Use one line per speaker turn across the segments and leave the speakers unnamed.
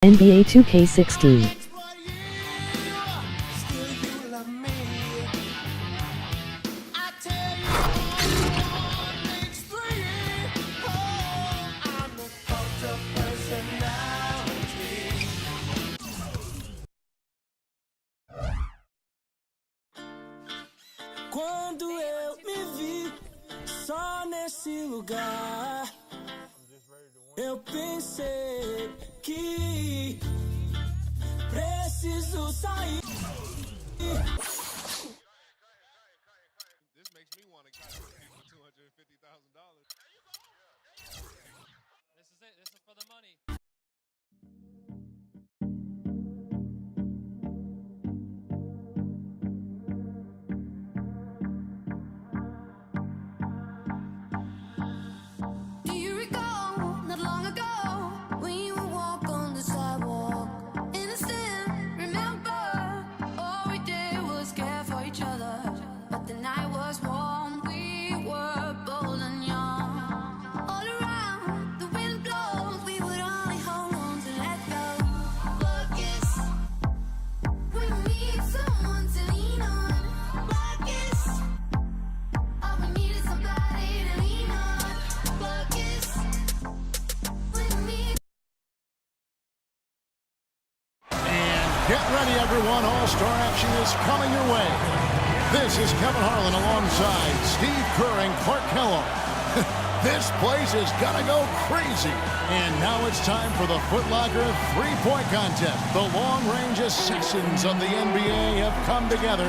NBA 2K16.
Quando eu me vi só nesse lugar, eu pensei que preciso sair.
This makes me want to get $250,000.
This is it. This is for the money.
Do you recall not long ago when you would walk on the sidewalk? Innocent, remember, all we did was care for each other. But the night was warm, we were bold and young. All around, the wind blows, we would only hold on to let go. Focus, we need someone to lean on. Focus, all we need is somebody to lean on. Focus, we need.
And get ready, everyone. All-Star action is coming your way. This is Kevin Harlan alongside Steve Kerr and Clark Kellogg. This place is gonna go crazy. And now it's time for the Foot Locker three-point contest. The long-range assassins of the NBA have come together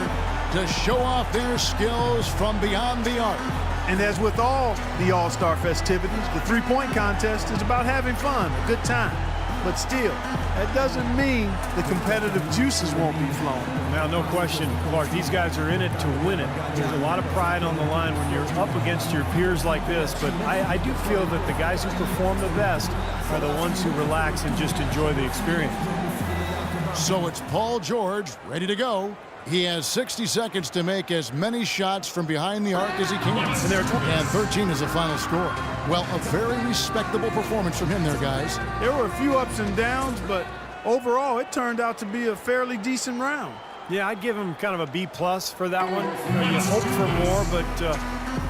to show off their skills from beyond the arc.
And as with all the All-Star festivities, the three-point contest is about having fun, a good time. But still, that doesn't mean the competitive juices won't be flowing.
Now, no question, Clark, these guys are in it to win it. There's a lot of pride on the line when you're up against your peers like this, but I do feel that the guys who perform the best are the ones who relax and just enjoy the experience.
So it's Paul George ready to go. He has 60 seconds to make as many shots from behind the arc as he can. And 13 is the final score. Well, a very respectable performance from him there, guys.
There were a few ups and downs, but overall, it turned out to be a fairly decent round.
Yeah, I'd give him kind of a B+ for that one. You hope for more, but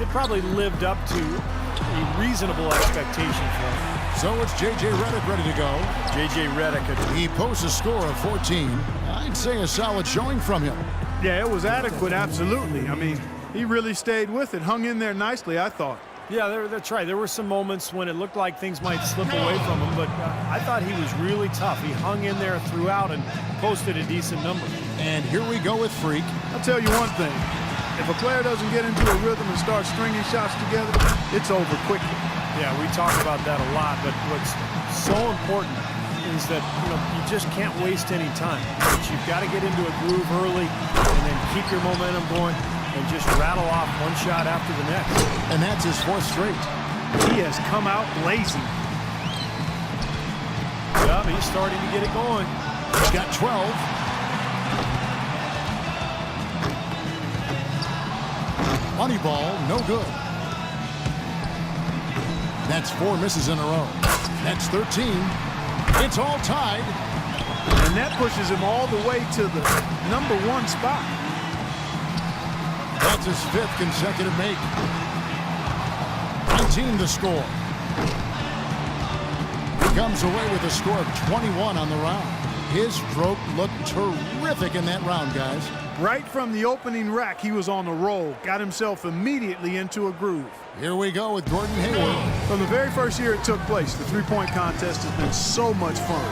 it probably lived up to a reasonable expectation for him.
So it's J.J. Redick ready to go.
J.J. Redick.
He posts a score of 14. I'd say a solid showing from him.
Yeah, it was adequate, absolutely. I mean, he really stayed with it, hung in there nicely, I thought.
Yeah, that's right. There were some moments when it looked like things might slip away from him, but I thought he was really tough. He hung in there throughout and posted a decent number.
And here we go with Freak.
I'll tell you one thing. If a player doesn't get into a rhythm and start stringing shots together, it's over quickly.
Yeah, we talk about that a lot, but what's so important is that you just can't waste any time. But you've got to get into a groove early and then keep your momentum going and just rattle off one shot after the next.
And that's his fourth straight.
He has come out blazing.
Yeah, he's starting to get it going.
He's got 12. Moneyball, no good. That's 4 misses in a row. That's 13. It's all tied.
And that pushes him all the way to the #1 spot.
That's his 5th consecutive make. 19 to score. He comes away with a score of 21 on the round. His stroke looked terrific in that round, guys.
Right from the opening rack, he was on a roll, got himself immediately into a groove.
Here we go with Gordon Hayward.
From the very first year it took place, the three-point contest has been so much fun.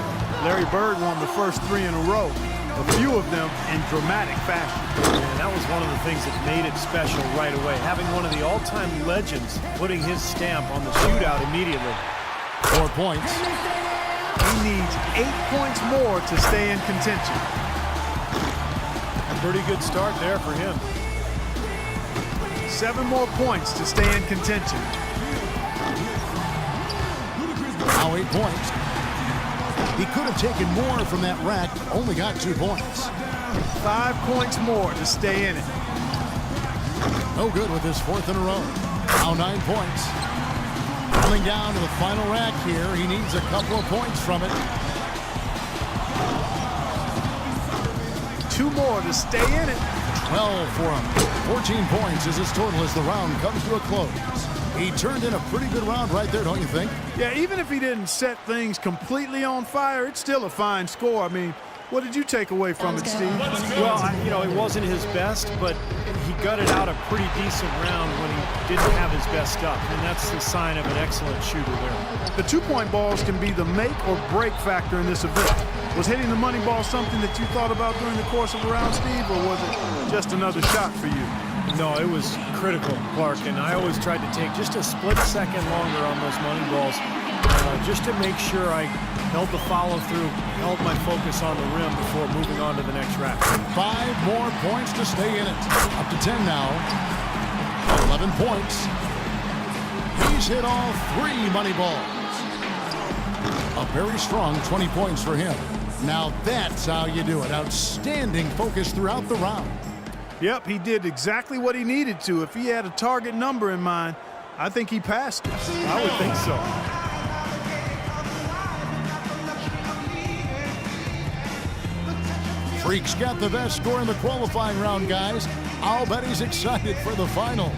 Larry Bird won the first 3 in a row, a few of them in dramatic fashion.
And that was one of the things that made it special right away, having one of the all-time legends putting his stamp on the shootout immediately.
4 points.
He needs 8 points more to stay in contention.
A pretty good start there for him.
7 more points to stay in contention.
Now 8 points. He could have taken more from that rack, only got 2 points.
5 points more to stay in it.
No good with his 4th in a row. Now 9 points. Coming down to the final rack here. He needs a couple of points from it.
2 more to stay in it.
12 for him. 14 points is his total as the round comes to a close. He turned in a pretty good round right there, don't you think?
Yeah, even if he didn't set things completely on fire, it's still a fine score. I mean, what did you take away from it, Steve?
Well, it wasn't his best, but he gutted out a pretty decent round when he didn't have his best stuff, and that's the sign of an excellent shooter there.
The 2-point balls can be the make or break factor in this event. Was hitting the money ball something that you thought about during the course of a round, Steve, or was it just another shot for you?
No, it was critical, Clark, and I always tried to take just a split second longer on those money balls just to make sure I held the follow-through, held my focus on the rim before moving on to the next rack.
5 more points to stay in it. Up to 10 now. 11 points. He's hit all 3 money balls. A very strong 20 points for him. Now that's how you do it. Outstanding focus throughout the round.
Yep, he did exactly what he needed to. If he had a target number in mind, I think he passed it.
I would think so.
Freak's got the best score in the qualifying round, guys. I'll bet he's excited for the finals.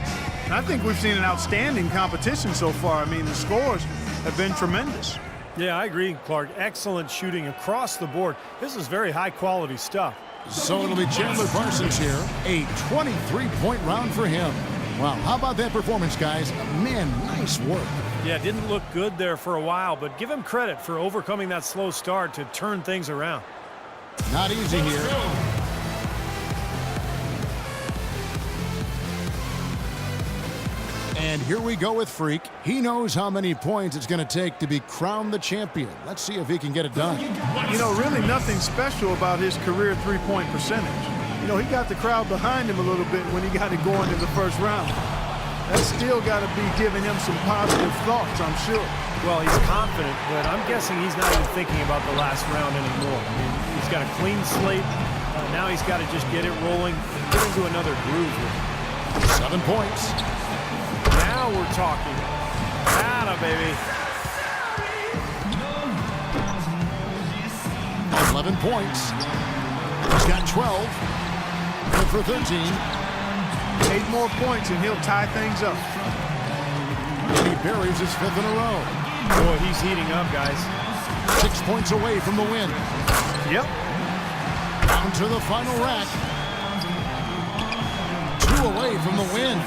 I think we've seen an outstanding competition so far. I mean, the scores have been tremendous.
Yeah, I agree, Clark. Excellent shooting across the board. This is very high-quality stuff.
So it'll be Chandler Parsons here. A 23-point round for him. Wow, how about that performance, guys? Man, nice work.
Yeah, didn't look good there for a while, but give him credit for overcoming that slow start to turn things around.
Not easy here. And here we go with Freak. He knows how many points it's going to take to be crowned the champion. Let's see if he can get it done.
You know, really nothing special about his career 3-point percentage. You know, he got the crowd behind him a little bit when he got it going in the first round. That's still got to be giving him some positive thoughts, I'm sure.
Well, he's confident, but I'm guessing he's not even thinking about the last round anymore. I mean, he's got a clean slate. Now he's got to just get it rolling, get into another groove here.
7 points.
Now we're talking. Atta, baby.
11 points. He's got 12. Good for 13.
8 more points and he'll tie things up.
And he buries his 5th in a row.
Boy, he's heating up, guys.
6 points away from the win.
Yep.
Down to the final rack. 2 away from the win.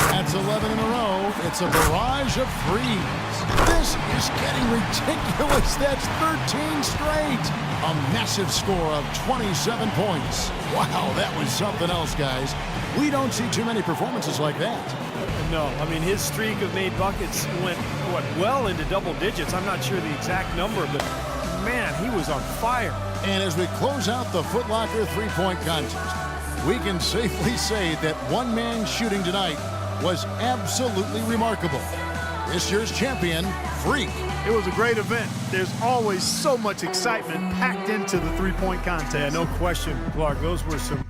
That's 11 in a row. It's a barrage of threes. This is getting ridiculous. That's 13 straight. A massive score of 27 points. Wow, that was something else, guys. We don't see too many performances like that.
No, I mean, his streak of made buckets went, well into double digits. I'm not sure the exact number, but man, he was on fire.
And as we close out the Foot Locker 3-point contest, we can safely say that one-man shooting tonight was absolutely remarkable. This year's champion, Freak.
It was a great event. There's always so much excitement packed into the 3-point contest.
Yeah, no question, Clark. Those were some